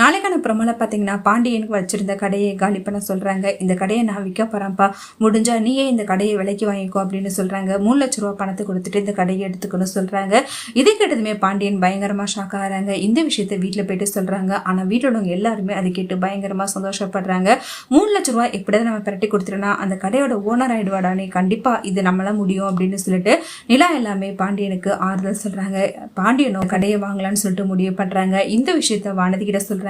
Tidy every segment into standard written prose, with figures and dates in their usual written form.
நாளைக்கான ப்ரோமோல பாத்தீங்கன்னா பாண்டியனுக்கு வச்சிருந்த கடையை காலி பண்ண சொல்றாங்க. இந்த கடையை நான் விற்க போறேன்ப்பா, முடிஞ்சா நீயே இந்த கடையை விலைக்கு வாங்கிக்கோ அப்படின்னு சொல்றாங்க. 3 லட்ச ரூபாய் பணத்தை கொடுத்துட்டு இந்த கடையை எடுத்துக்கணும் சொல்றாங்க. இதை கேட்டதுமே பாண்டியன் பயங்கரமா ஷாக் ஆகிறாங்க. இந்த விஷயத்த வீட்டுல போயிட்டு சொல்றாங்க. ஆனா வீட்டுல உள்ளவங்க எல்லாருமே அதை கேட்டு பயங்கரமா சந்தோஷப்படுறாங்க. 3 லட்ச ரூபாய் எப்படியாவது நம்ம பிரட்டி கொடுத்துட்டோம்னா அந்த கடையோட ஓனர் ஆயிடுவாடா, நீ கண்டிப்பா இது நம்மளால முடியும் அப்படின்னு சொல்லிட்டு நிலா எல்லாமே பாண்டியனுக்கு ஆறுதல் சொல்றாங்க. பாண்டியனும் கடையை வாங்கலாம்னு சொல்லிட்டு முடிவு பண்றாங்க. இந்த விஷயத்த வானதி கிட்ட சொல்றாங்க.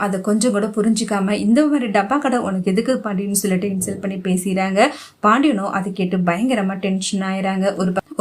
அதை கொஞ்சம் கூட புரிஞ்சுக்காம இந்த மாதிரி டப்பா கடை உனக்கு எதுக்கு பாண்டியன்னு சொல்லிட்டு இன்சல்ட் பண்ணி பேசுறாங்க. பாண்டியனும் அதை கேட்டு பயங்கரமா டென்ஷன் ஆயிராங்க.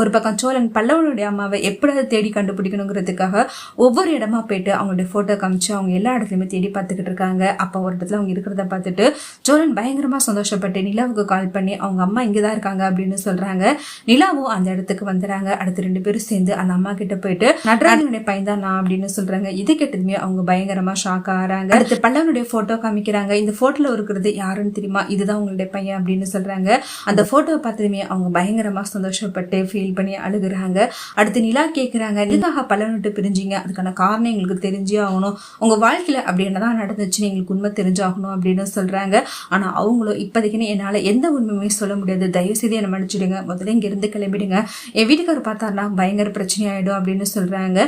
ஒரு பக்கம் சோழன் பல்லவனுடைய அம்மாவை எப்படியாவது தேடி கண்டுபிடிக்கணுங்கிறதுக்காக ஒவ்வொரு இடமா போயிட்டு அவங்களுடைய போட்டோ காமிச்சு அவங்க எல்லா இடத்துலயுமே தேடி பார்த்துக்கிட்டு இருக்காங்க. அப்ப ஒரு இடத்துல அவங்க இருக்கிறத பார்த்துட்டு சோழன் பயங்கரமா சந்தோஷப்பட்டு நிலாவுக்கு கால் பண்ணி அவங்க அம்மா இங்கதான் இருக்காங்க அப்படின்னு சொல்றாங்க. நிலாவும் அந்த இடத்துக்கு வந்துறாங்க. அடுத்து 2 பேரும் சேர்ந்து அந்த அம்மா கிட்ட போயிட்டு நடராஜனுடைய பையன் தான் நான் அப்படின்னு சொல்றாங்க. இதை கேட்டதுமே அவங்க பயங்கரமா ஷாக் ஆறாங்க. அடுத்து பல்லவனுடைய போட்டோ காமிக்கிறாங்க. இந்த போட்டோல இருக்கிறது யாருன்னு தெரியுமா, இதுதான் உங்களுடைய பையன் அப்படின்னு சொல்றாங்க. அந்த போட்டோவை பார்த்ததுமே அவங்க பயங்கரமா சந்தோஷப்பட்டு ஃபீல் பண்ணி அழுகுறாங்க. அடுத்து நிலா கேக்குறாங்க, எதுக்காக பல்லவனுட்டு பிரிஞ்சிங்க, அதுக்கான காரணம் எங்களுக்கு தெரிஞ்சே ஆகணும், உங்க வாழ்க்கையில அப்படி என்னதான் நடந்துச்சுன்னு எங்களுக்கு உண்மை தெரிஞ்சாகணும் அப்படின்னு சொல்றாங்க. ஆனா அவங்களும் இப்போதைக்குன்னு என்னால எந்த உண்மையுமே சொல்ல முடியாது, தயவு செய்து என்ன மன்னிச்சிடுங்க, முதல்ல இங்க இருந்து கிளம்பிடுங்க, என் வீட்டுக்காரர் பார்த்தாருன்னா பயங்கர பிரச்சனை ஆயிடும் அப்படின்னு சொல்றாங்க.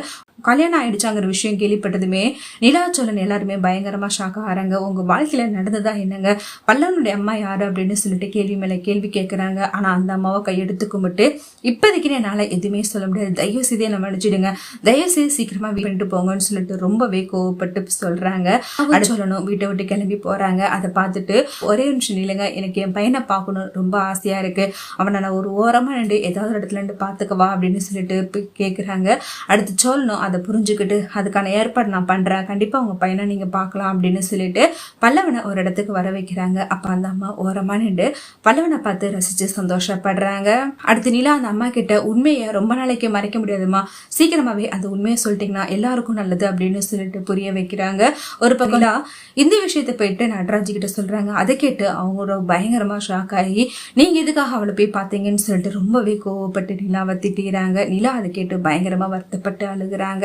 கல்யாணம் ஆயிடுச்சாங்கிற விஷயம் கேள்விப்பட்டதுமே நிலா சோழன் எல்லாருமே பயங்கரமா ஷாக் ஆறாங்க. உங்க வாழ்க்கையில நடந்ததா என்னங்க, பல்லவனுடைய அம்மா யாரு அப்படின்னு சொல்லிட்டு கேள்வி மேல கேள்வி கேட்கறாங்க. ஆனா அந்த அம்மாவை கையெடுத்து கும்பிட்டு இப்போதைக்கு என்னால எதுவுமே சொல்ல முடியாது, தயவு செய்து என்ன மன்னிச்சிடுங்க, தயவு செய்து சீக்கிரமா வீட்டு போங்கன்னு சொல்லிட்டு ரொம்பவே கோவப்பட்டு சொல்றாங்க. சோழனும் வீட்டை விட்டு கிளம்பி போறாங்க. அதை பார்த்துட்டு ஒரே நிமிஷம் இல்லைங்க, எனக்கு என் பையனை பார்க்கணும் ரொம்ப ஆசையா இருக்கு, அவனை நான் ஒரு ஓரமா நின்று ஏதாவது இடத்துல இருந்து பாத்துக்கவா அப்படின்னு சொல்லிட்டு கேக்குறாங்க. அடுத்து சோழனும் அதை புரிஞ்சுக்கிட்டு அதுக்கான ஏற்பாடு நான் பண்றேன், கண்டிப்பா உங்க பையனை நீங்க பார்க்கலாம் அப்படின்னு சொல்லிட்டு பல்லவனை ஒரு இடத்துக்கு வர வைக்கிறாங்க. அப்ப அந்த அம்மா ஓரமா நின்று பல்லவனை பார்த்து ரசிச்சு சந்தோஷப்படுறாங்க. அடுத்து நிலா அந்த அம்மா கிட்ட உண்மையை ரொம்ப நாளைக்கு மறைக்க முடியாதுமா, சீக்கிரமாவே அந்த உண்மையை சொல்லிட்டீங்கன்னா எல்லாருக்கும் நல்லது அப்படின்னு சொல்லிட்டு புரிய வைக்கிறாங்க. ஒரு பக்கம் இந்த விஷயத்த போயிட்டு நடராஜி கிட்ட சொல்றாங்க. அதை கேட்டு அவங்களோட பயங்கரமா ஷாக் ஆகி நீங்க எதுக்காக அவளை போய் பார்த்தீங்கன்னு சொல்லிட்டு ரொம்பவே கோவப்பட்டு நிலாவை திட்டுறாங்க. நிலா அதை கேட்டு பயங்கரமா வருத்தப்பட்டு அழுகுறாங்க.